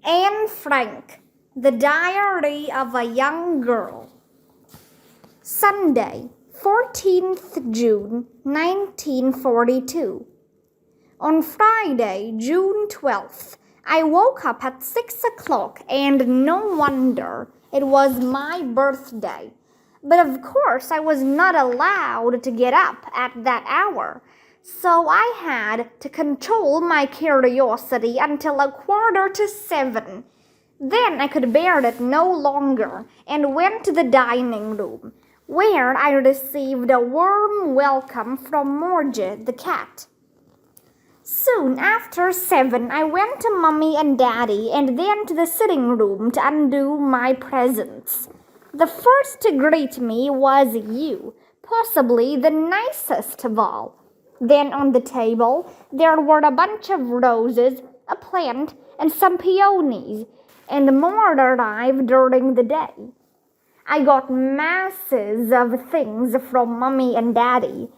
Anne Frank, The Diary of a Young Girl. Sunday, 14th June, 1942. On Friday, June 12th, I woke up at 6 o'clock, and no wonder, it was my birthday. But of course, I was not allowed to get up at that hour, so I had to control my curiosity until 6:15. Then I could bear it no longer and went to the dining room, where I received a warm welcome from Morgie the cat. Soon after 7, I went to Mummy and Daddy and then to the sitting room to undo my presents. The first to greet me was you, possibly the nicest of all. Then on the table, there were a bunch of roses, a plant, and some peonies, and more arrived during the day. I got masses of things from Mummy and Daddy,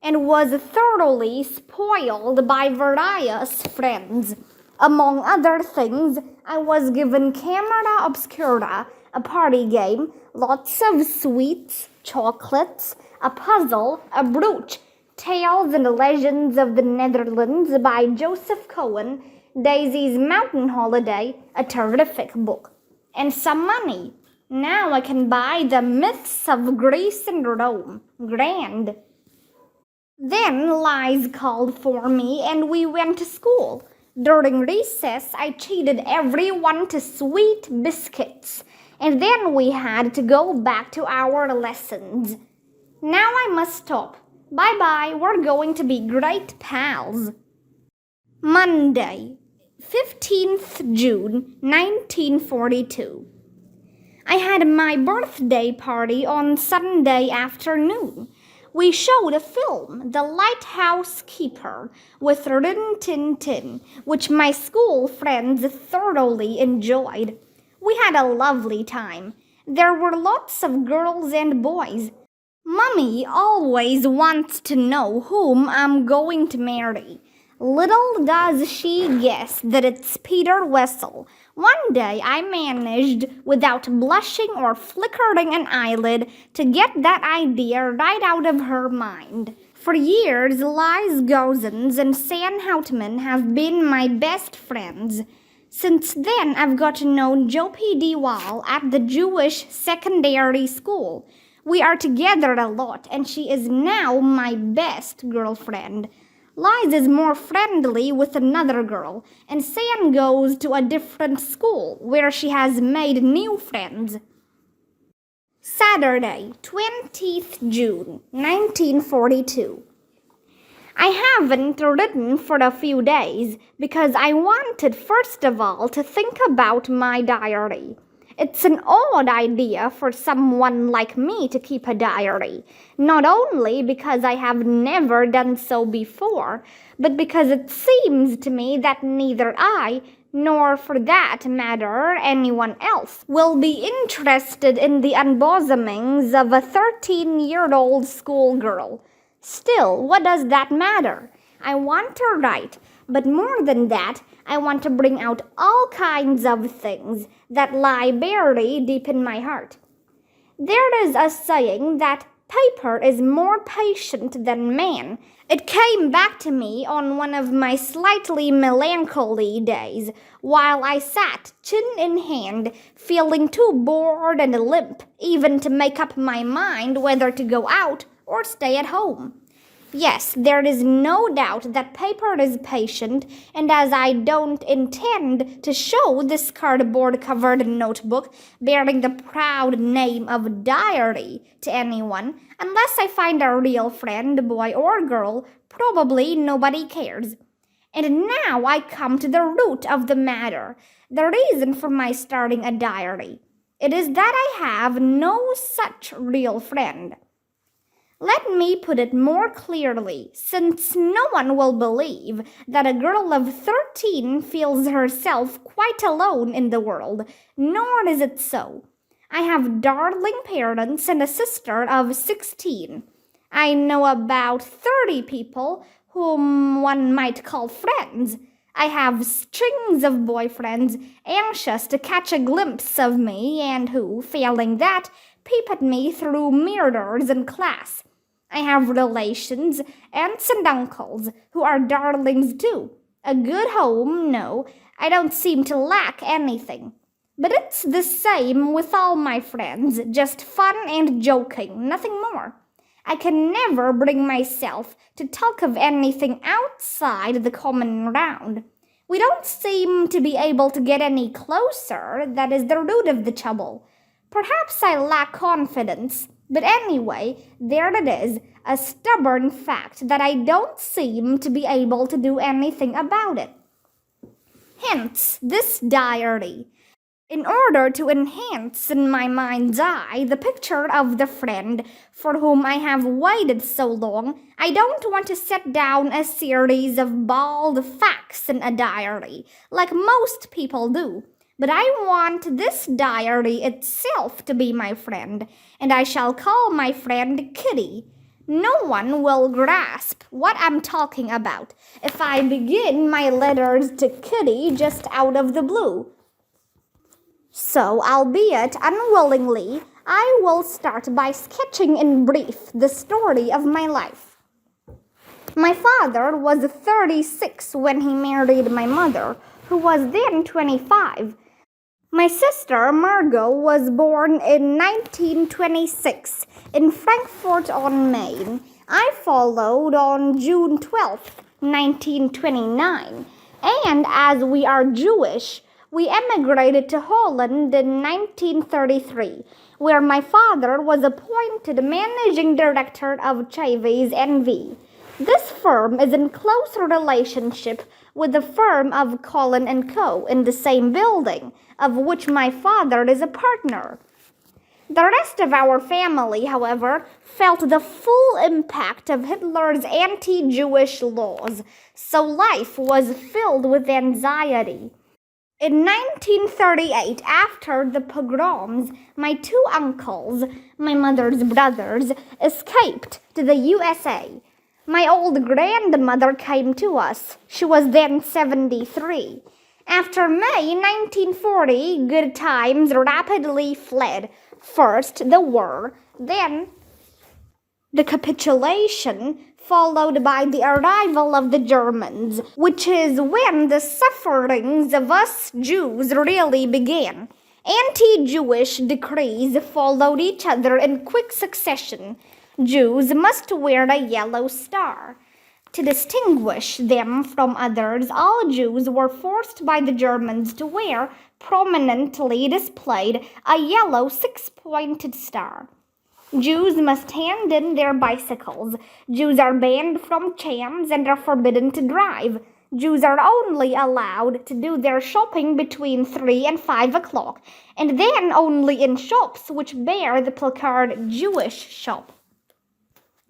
and was thoroughly spoiled by various friends. Among other things, I was given camera obscura, a party game, lots of sweets, chocolates, a puzzle, a brooch, Tales and Legends of the Netherlands by Joseph Cohen, Daisy's Mountain Holiday, a terrific book, and some money. Now I can buy the Myths of Greece and Rome. Grand. Then Liz called for me and we went to school. During recess, I treated everyone to sweet biscuits, and then we had to go back to our lessons. Now I must stop. Bye-bye, we're going to be great pals. Monday, 15th June, 1942. I had my birthday party on Sunday afternoon. We showed a film, The Lighthouse Keeper, with Rin Tin Tin, which my school friends thoroughly enjoyed. We had a lovely time. There were lots of girls and boys. Mummy always wants to know whom I'm going to marry. Little does she guess that it's Peter Wessel. One day I managed, without blushing or flickering an eyelid, to get that idea right out of her mind. For years, Liz Gozens and San Houtman have been my best friends. Since then, I've got to know Joe P. D. Wall at the Jewish secondary school. We are together a lot, and she is now my best girlfriend. Liz is more friendly with another girl, and San goes to a different school where she has made new friends. Saturday, 20th June, 1942. I haven't written for a few days because I wanted first of all to think about my diary. It's an odd idea for someone like me to keep a diary, not only because I have never done so before, but because it seems to me that neither I, nor for that matter anyone else, will be interested in the unbosomings of a 13-year-old schoolgirl. Still, what does that matter? I want to write, but more than that, I want to bring out all kinds of things that lie buried deep in my heart. There is a saying that paper is more patient than man. It came back to me on one of my slightly melancholy days, while I sat, chin in hand, feeling too bored and limp even to make up my mind whether to go out or stay at home. Yes, there is no doubt that paper is patient, and as I don't intend to show this cardboard-covered notebook bearing the proud name of diary to anyone, unless I find a real friend, boy or girl, probably nobody cares. And now I come to the root of the matter, the reason for my starting a diary. It is that I have no such real friend. Let me put it more clearly, since no one will believe that a girl of 13 feels herself quite alone in the world, nor is it so. I have darling parents and a sister of 16. I know about 30 people whom one might call friends. I have strings of boyfriends anxious to catch a glimpse of me and who, failing that, peep at me through mirrors in class. I have relations, aunts and uncles, who are darlings too. A good home, no, I don't seem to lack anything. But it's the same with all my friends, just fun and joking, nothing more. I can never bring myself to talk of anything outside the common round. We don't seem to be able to get any closer, that is the root of the trouble. Perhaps I lack confidence, but anyway, there it is, a stubborn fact that I don't seem to be able to do anything about it. Hence, this diary. In order to enhance in my mind's eye the picture of the friend for whom I have waited so long, I don't want to set down a series of bald facts in a diary, like most people do. But I want this diary itself to be my friend, and I shall call my friend Kitty. No one will grasp what I'm talking about if I begin my letters to Kitty just out of the blue. So, albeit unwillingly, I will start by sketching in brief the story of my life. My father was 36 when he married my mother, who was then 25. My sister Margot was born in 1926 in Frankfurt on Main. I followed on June 12, 1929, and as we are Jewish, we emigrated to Holland in 1933, where my father was appointed managing director of Chaves N.V. This firm is in close relationship with the firm of Collin & Co. in the same building, of which my father is a partner. The rest of our family, however, felt the full impact of Hitler's anti-Jewish laws, so life was filled with anxiety. In 1938, after the pogroms, my two uncles, my mother's brothers, escaped to the USA. My old grandmother came to us. She was then 73. After May 1940, good times rapidly fled. First the war, then the capitulation, followed by the arrival of the Germans, which is when the sufferings of us Jews really began. Anti-Jewish decrees followed each other in quick succession. Jews must wear a yellow star. To distinguish them from others, all Jews were forced by the Germans to wear, prominently displayed, a yellow six-pointed star. Jews must hand in their bicycles. Jews are banned from trams and are forbidden to drive. Jews are only allowed to do their shopping between 3 and 5 o'clock, and then only in shops which bear the placard Jewish shop.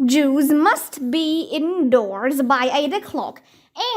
Jews must be indoors by 8 o'clock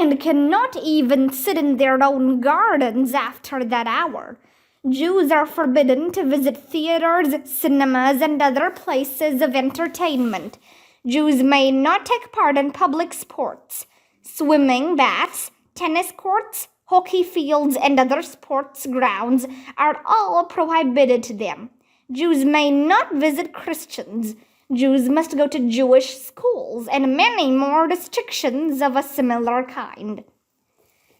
and cannot even sit in their own gardens after that hour. Jews are forbidden to visit theaters, cinemas, and other places of entertainment. Jews may not take part in public sports. Swimming baths, tennis courts, hockey fields, and other sports grounds are all prohibited to them. Jews may not visit Christians. Jews must go to Jewish schools, and many more restrictions of a similar kind.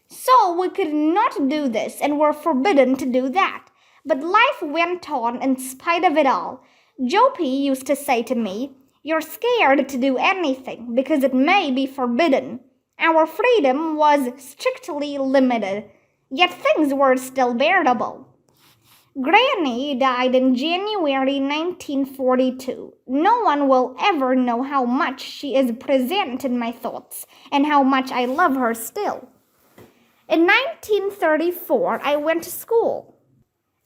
So we could not do this and were forbidden to do that. But life went on in spite of it all. Jopi used to say to me, "You're scared to do anything because it may be forbidden." Our freedom was strictly limited, yet things were still bearable. Granny died in January 1942. No one will ever know how much she is present in my thoughts and how much I love her still. In 1934, I went to school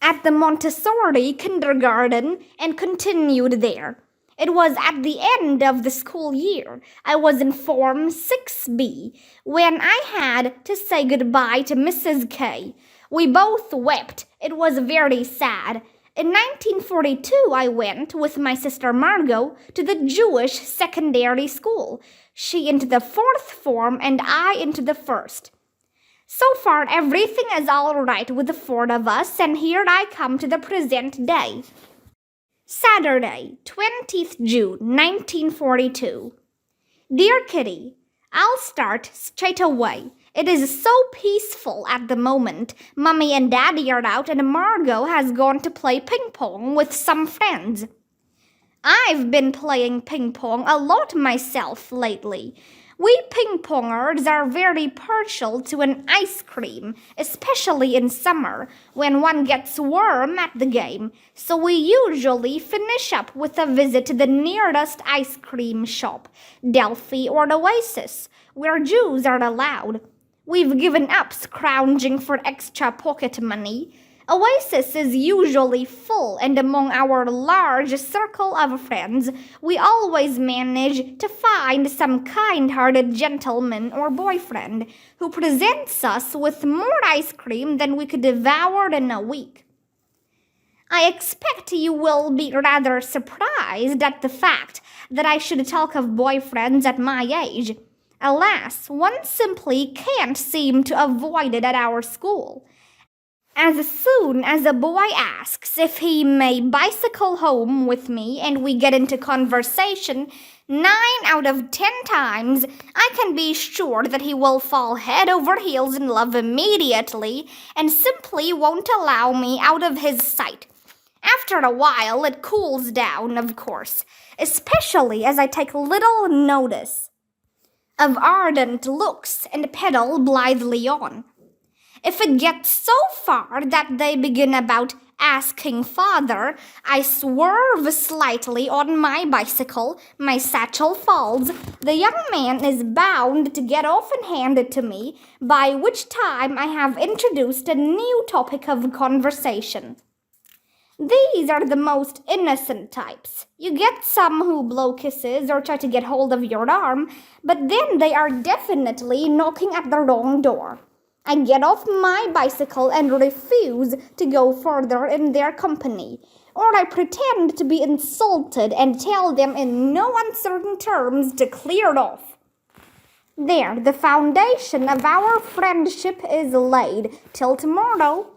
at the Montessori kindergarten and continued there. It was at the end of the school year. I was in Form 6B when I had to say goodbye to Mrs. K. We both wept. It was very sad. In 1942, I went with my sister Margot to the Jewish secondary school. She into the 4th form and I into the 1st. So far, everything is all right with the four of us, and here I come to the present day. Saturday, 20th June, 1942. Dear Kitty, I'll start straight away. It is so peaceful at the moment. Mummy and Daddy are out, and Margot has gone to play ping pong with some friends. I've been playing ping pong a lot myself lately. We ping pongers are very partial to an ice cream, especially in summer, when one gets warm at the game, so we usually finish up with a visit to the nearest ice cream shop, Delphi or Oasis, where Jews are allowed. We've given up scrounging for extra pocket money. Oasis is usually full, and among our large circle of friends, we always manage to find some kind-hearted gentleman or boyfriend who presents us with more ice cream than we could devour in a week. I expect you will be rather surprised at the fact that I should talk of boyfriends at my age. Alas, one simply can't seem to avoid it at our school. As soon as a boy asks if he may bicycle home with me and we get into conversation, 9 out of 10 times I can be sure that he will fall head over heels in love immediately and simply won't allow me out of his sight. After a while, it cools down, of course, especially as I take little notice of ardent looks and pedal blithely on. If it gets so far that they begin about asking father, I swerve slightly on my bicycle, my satchel falls, the young man is bound to get off and hand it to me, by which time I have introduced a new topic of conversation. These are the most innocent types. You get some who blow kisses or try to get hold of your arm, but then they are definitely knocking at the wrong door. I get off my bicycle and refuse to go further in their company, or I pretend to be insulted and tell them in no uncertain terms to clear off. There, the foundation of our friendship is laid. Till tomorrow,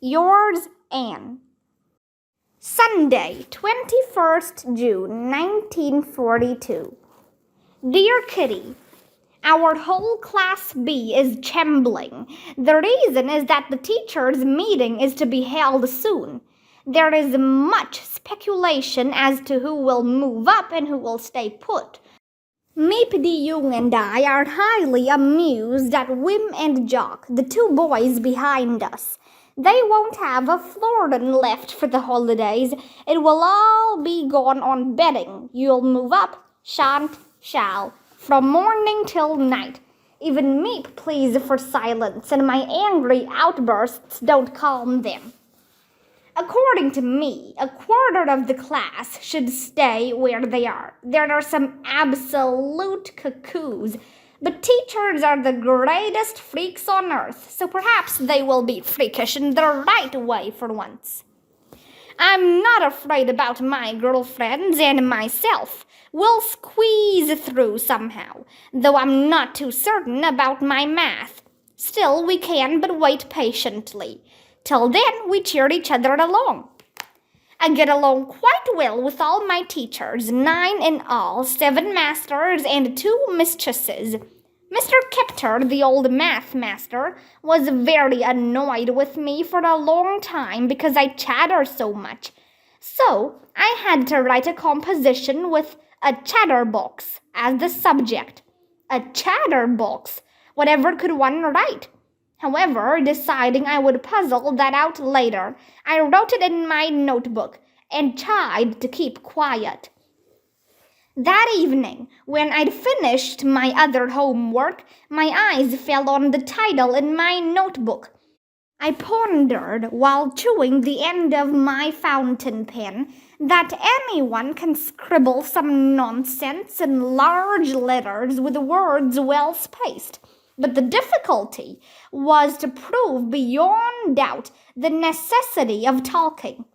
yours, Anne. Sunday, 21st June, 1942. Dear Kitty, our whole Class B is trembling. The reason is that the teachers' meeting is to be held soon. There is much speculation as to who will move up and who will stay put. Miep de Jong and I are highly amused at Wim and Jock, the two boys behind us. They won't have a florin left for the holidays. It will all be gone on betting. You'll move up, shan't, shall, from morning till night. Even Miep pleads for silence, and my angry outbursts don't calm them. According to me, a quarter of the class should stay where they are. There are some absolute cuckoos, but teachers are the greatest freaks on earth, so perhaps they will be freakish in the right way for once. I'm not afraid about my girlfriends, and myself will squeeze through somehow, though I'm not too certain about my math. Still, we can but wait patiently. Till then, we cheer each other along. I get along quite well with all my teachers, 9 in all, 7 masters and 2 mistresses. Mr. Kepter, the old math master, was very annoyed with me for a long time because I chatter so much. So I had to write a composition with a chatterbox as the subject. A chatterbox? Whatever could one write? However, deciding I would puzzle that out later, I wrote it in my notebook and tried to keep quiet. That evening, when I'd finished my other homework, my eyes fell on the title in my notebook. I pondered while chewing the end of my fountain pen that anyone can scribble some nonsense in large letters with words well spaced. But the difficulty was to prove beyond doubt the necessity of talking.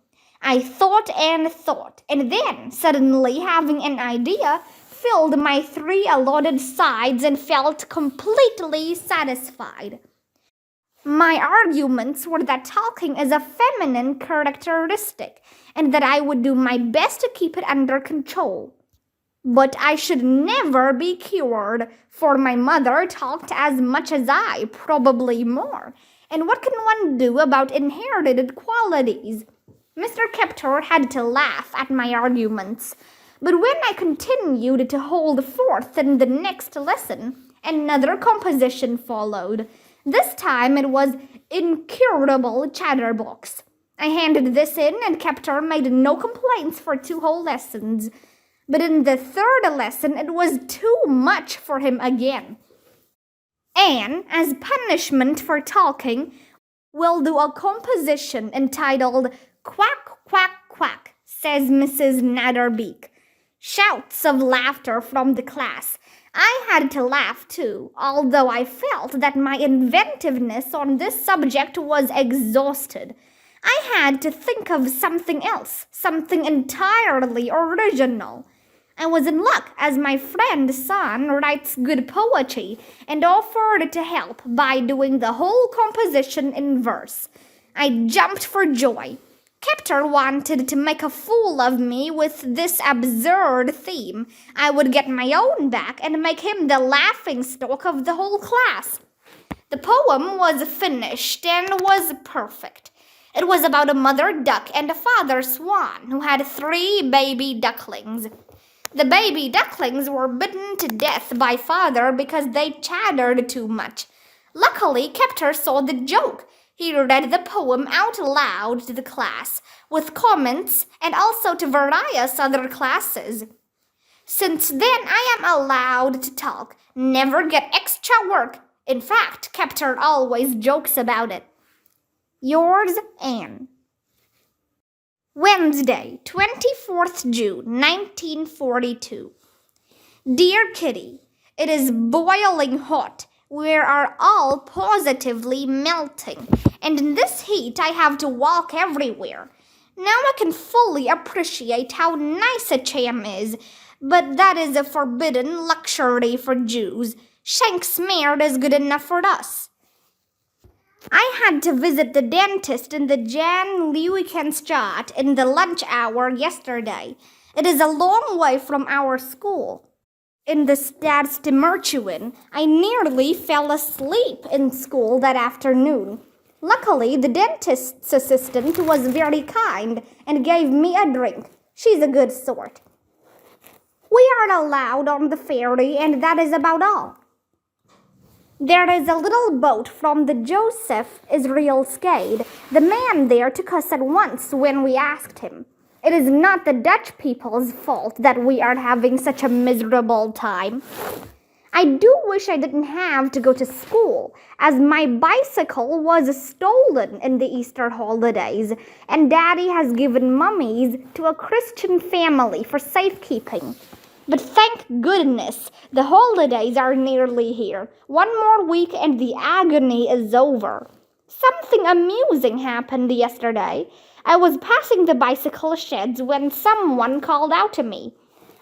I thought, and then, suddenly having an idea, filled my 3 allotted sides and felt completely satisfied. My arguments were that talking is a feminine characteristic and that I would do my best to keep it under control. But I should never be cured, for my mother talked as much as I, probably more. And what can one do about inherited qualities? Mr. Keptor had to laugh at my arguments. But when I continued to hold forth in the next lesson, another composition followed. This time it was Incurable Chatterbox. I handed this in, and Keptor made no complaints for 2 whole lessons. But in the 3rd lesson, it was too much for him again. Anne, as punishment for talking, will do a composition entitled Quack, Quack, Quack, says Mrs. Natterbeak. Shouts of laughter from the class. I had to laugh too, although I felt that my inventiveness on this subject was exhausted. I had to think of something else, something entirely original. I was in luck, as my friend Son writes good poetry and offered to help by doing the whole composition in verse. I jumped for joy. Keptor wanted to make a fool of me with this absurd theme. I would get my own back and make him the laughingstock of the whole class. The poem was finished and was perfect. It was about a mother duck and a father swan who had 3 baby ducklings. The baby ducklings were bitten to death by father because they chattered too much. Luckily, Keptor saw the joke. He read the poem out loud to the class, with comments, and also to various other classes. Since then, I am allowed to talk, never get extra work. In fact, Keptor always jokes about it. Yours, Anne. Wednesday, 24th June, 1942. Dear Kitty, it is boiling hot. We are all positively melting, and in this heat I have to walk everywhere. Now I can fully appreciate how nice a cham is, but that is a forbidden luxury for Jews. Shanksmered is good enough for us. I had to visit the dentist in the Jan Leeuwenstraat in the lunch hour yesterday. It is a long way from our school. In the Stadsdemertuin, I nearly fell asleep in school that afternoon. Luckily, the dentist's assistant was very kind and gave me a drink. She's a good sort. We are allowed on the ferry, and that is about all. There is a little boat from the Joseph Israel Skade. The man there took us at once when we asked him. It is not the Dutch people's fault that we are having such a miserable time. I do wish I didn't have to go to school, as my bicycle was stolen in the Easter holidays, and Daddy has given mummies to a Christian family for safekeeping. But thank goodness, the holidays are nearly here. 1 more week and the agony is over. Something amusing happened yesterday. I was passing the bicycle sheds when someone called out to me.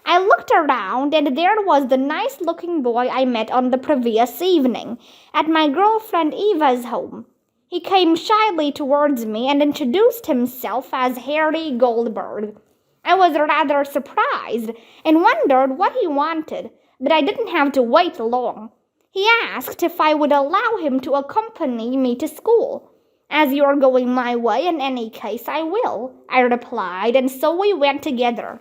I looked around, and there was the nice-looking boy I met on the previous evening at my girlfriend Eva's home. He came shyly towards me and introduced himself as Harry Goldberg. I was rather surprised and wondered what he wanted, but I didn't have to wait long. He asked if I would allow him to accompany me to school. As you're going my way, in any case, I will, I replied, and so we went together.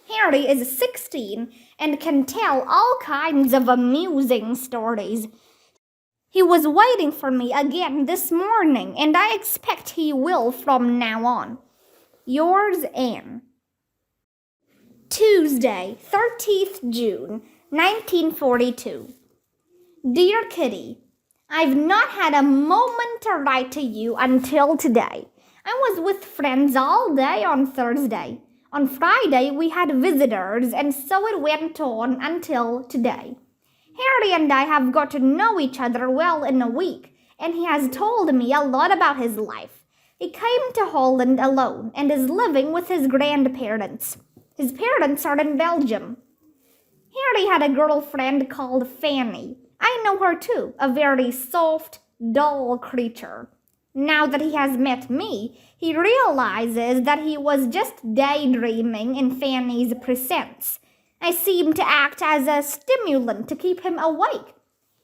Harry is 16 and can tell all kinds of amusing stories. He was waiting for me again this morning, and I expect he will from now on. Yours, Anne. Tuesday, 13th June, 1942. Dear Kitty, I've not had a moment to write to you until today. I was with friends all day on Thursday. On Friday, we had visitors, and so it went on until today. Harry and I have got to know each other well in a week, and he has told me a lot about his life. He came to Holland alone and is living with his grandparents. His parents are in Belgium. Harry had a girlfriend called Fanny. I know her too, a very soft, dull creature. Now that he has met me, he realizes that he was just daydreaming in Fanny's presence. I seem to act as a stimulant to keep him awake.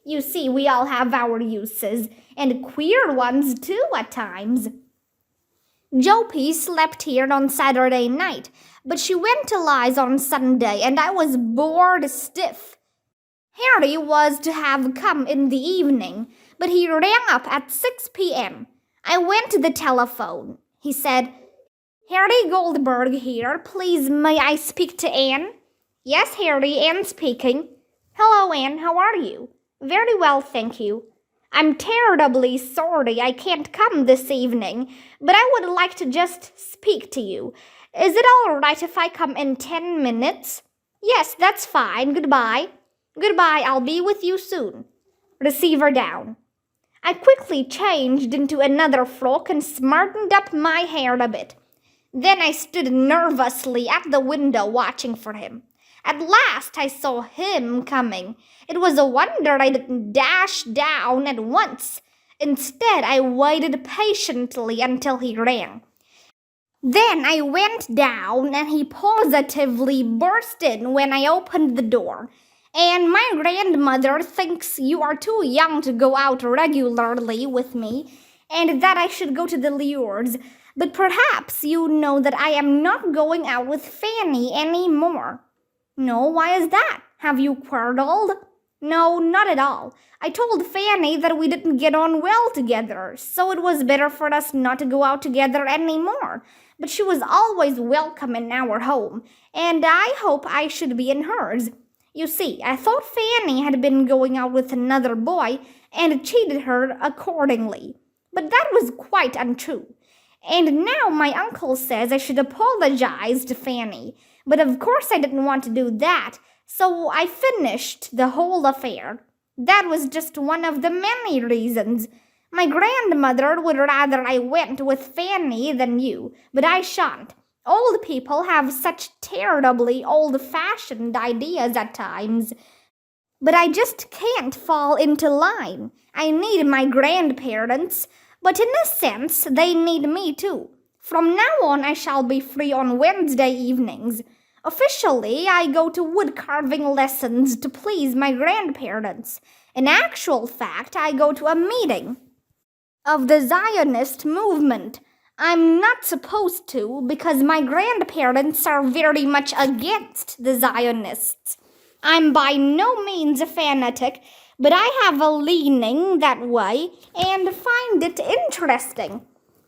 You see, we all have our uses, and queer ones too at times. Joppy slept here on Saturday night, but she went to Lies on Sunday, and I was bored stiff. Harry was to have come in the evening, but he rang up at 6 p.m. I went to the telephone. He said, "Harry Goldberg here. Please, may I speak to Anne?" "Yes, Harry, Anne speaking." "Hello, Anne. How are you?" "Very well, thank you." "I'm terribly sorry I can't come this evening, but I would like to just speak to you. Is it all right if I come in 10 minutes?" "Yes, that's fine. Goodbye." "Goodbye, I'll be with you soon." Receiver down. I quickly changed into another frock and smartened up my hair a bit. Then I stood nervously at the window watching for him. At last I saw him coming. It was a wonder I didn't dash down at once. Instead, I waited patiently until he rang. Then I went down and he positively burst in when I opened the door. "And my grandmother thinks you are too young to go out regularly with me, and that I should go to the Lures. But perhaps you know that I am not going out with Fanny any more." "No, why is that? Have you quarreled?" "No, not at all. I told Fanny that we didn't get on well together, so it was better for us not to go out together any more. But she was always welcome in our home, and I hope I should be in hers. You see, I thought Fanny had been going out with another boy and cheated her accordingly. But that was quite untrue. And now my uncle says I should apologize to Fanny. But of course I didn't want to do that, so I finished the whole affair. That was just one of the many reasons. My grandmother would rather I went with Fanny than you, but I shan't. Old people have such terribly old-fashioned ideas at times. But I just can't fall into line. I need my grandparents, but in a sense, they need me too. From now on, I shall be free on Wednesday evenings. Officially, I go to wood-carving lessons to please my grandparents. In actual fact, I go to a meeting of the Zionist movement. I'm not supposed to because my grandparents are very much against the Zionists. I'm by no means a fanatic, but I have a leaning that way and find it interesting.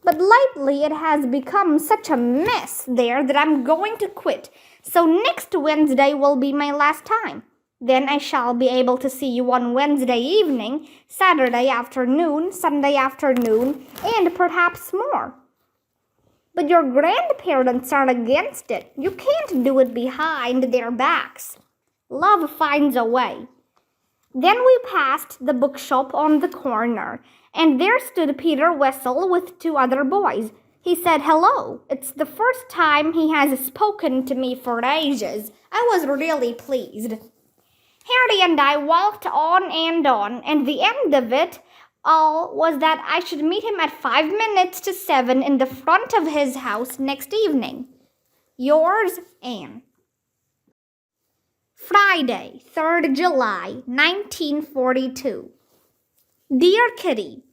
But lately it has become such a mess there that I'm going to quit. So next Wednesday will be my last time. Then I shall be able to see you on Wednesday evening, Saturday afternoon, Sunday afternoon, and perhaps more. But your grandparents are against it. You can't do it behind their backs. Love finds a way. Then we passed the bookshop on the corner, and there stood Peter Wessel with 2 other boys. He said hello. It's the first time he has spoken to me for ages. I was really pleased. Harry and I walked on, and the end of it all was that I should meet him at 5 minutes to 7 in the front of his house next evening. Yours, Anne. Friday, 3rd July, 1942. Dear Kitty,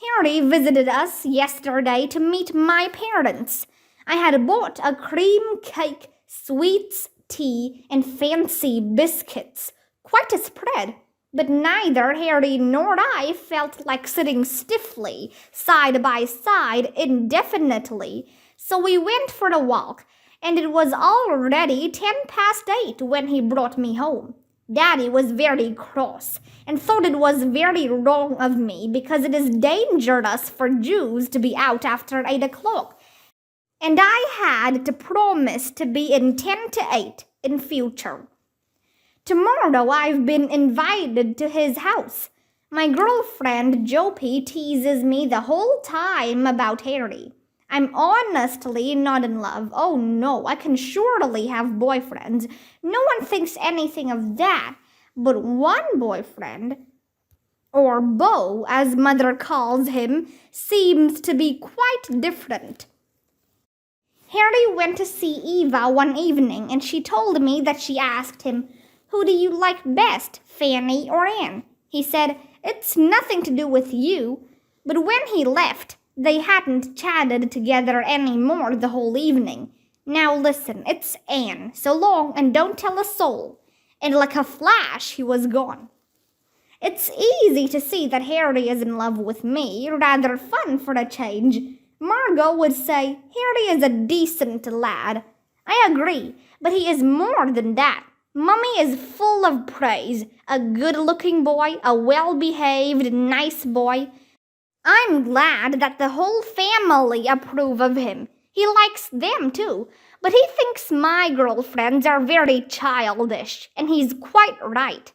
Harry visited us yesterday to meet my parents. I had bought a cream cake, sweets, tea, and fancy biscuits. Quite a spread. But neither Harry nor I felt like sitting stiffly, side by side, indefinitely. So we went for a walk, and it was already 8:10 when he brought me home. Daddy was very cross, and thought it was very wrong of me because it is dangerous for Jews to be out after 8 o'clock. And I had to promise to be in 10 to 8 in future. Tomorrow I've been invited to his house. My girlfriend Joppy teases me the whole time about Harry. I'm honestly not in love. Oh no, I can surely have boyfriends. No one thinks anything of that. But one boyfriend. or Beau, as Mother calls him, seems to be quite different. Harry went to see Eva one evening, and she told me that she asked him, "Who do you like best, Fanny or Anne?" He said, "It's nothing to do with you." But when he left, they hadn't chatted together any more the whole evening. "Now listen, it's Anne. So long, and don't tell a soul." And like a flash, he was gone. It's easy to see that Harry is in love with me, rather fun for a change. Margot would say, "Harry is a decent lad." I agree, but he is more than that. Mummy is full of praise. A good-looking boy, a well-behaved, nice boy. I'm glad that the whole family approve of him. He likes them too, but he thinks my girlfriends are very childish, and he's quite right.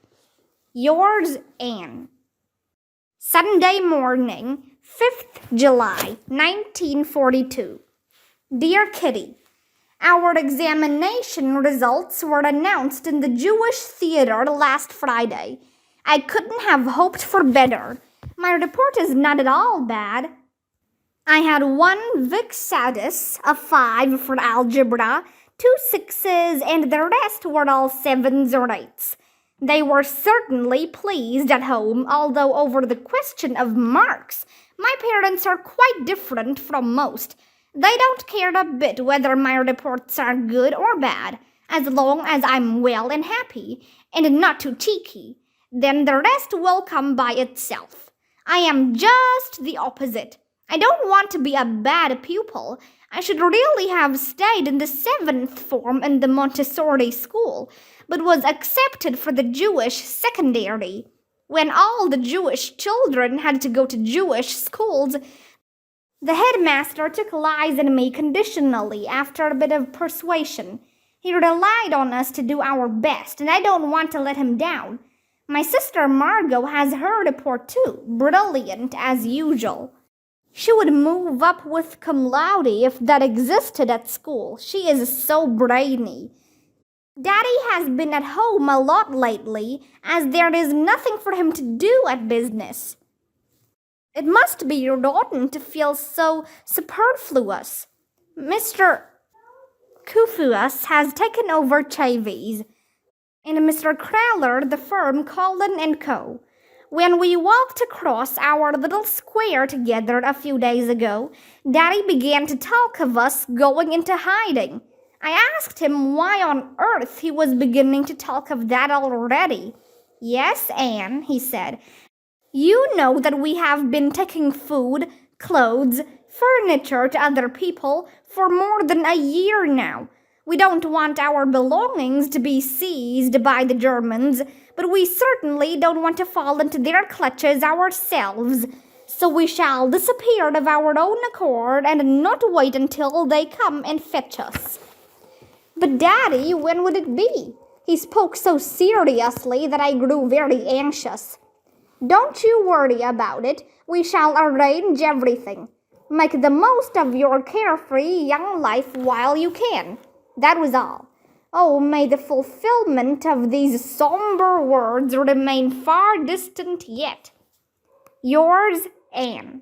Yours, Anne. Sunday morning, 5th July, 1942. Dear Kitty, our examination results were announced in the Jewish theater last Friday. I couldn't have hoped for better. My report is not at all bad. I had 1 Vic Satis, a 5 for algebra, 2 6s, and the rest were all 7s or 8s. They were certainly pleased at home, although over the question of marks, my parents are quite different from most. They don't care a bit whether my reports are good or bad, as long as I'm well and happy, and not too cheeky. Then the rest will come by itself. I am just the opposite. I don't want to be a bad pupil. I should really have stayed in the 7th form in the Montessori school, but was accepted for the Jewish secondary. When all the Jewish children had to go to Jewish schools, the headmaster took Liz and me conditionally after a bit of persuasion. He relied on us to do our best, and I don't want to let him down. My sister Margot has her report too, brilliant as usual. She would move up with cum laude if that existed at school. She is so brainy. Daddy has been at home a lot lately, as there is nothing for him to do at business. It must be rotten to feel so superfluous. Mr. Kufus has taken over Chavies, and Mr. Crowler the firm Colin & Co. When we walked across our little square together a few days ago, Daddy began to talk of us going into hiding. I asked him why on earth he was beginning to talk of that already. "Yes, Anne," he said. "You know that we have been taking food, clothes, furniture to other people for more than a year now. We don't want our belongings to be seized by the Germans, but we certainly don't want to fall into their clutches ourselves. So we shall disappear of our own accord and not wait until they come and fetch us." "But Daddy, when would it be?" He spoke so seriously that I grew very anxious. "Don't you worry about it. We shall arrange everything. Make the most of your carefree young life while you can." That was all. Oh, may the fulfillment of these somber words remain far distant yet. Yours, Anne.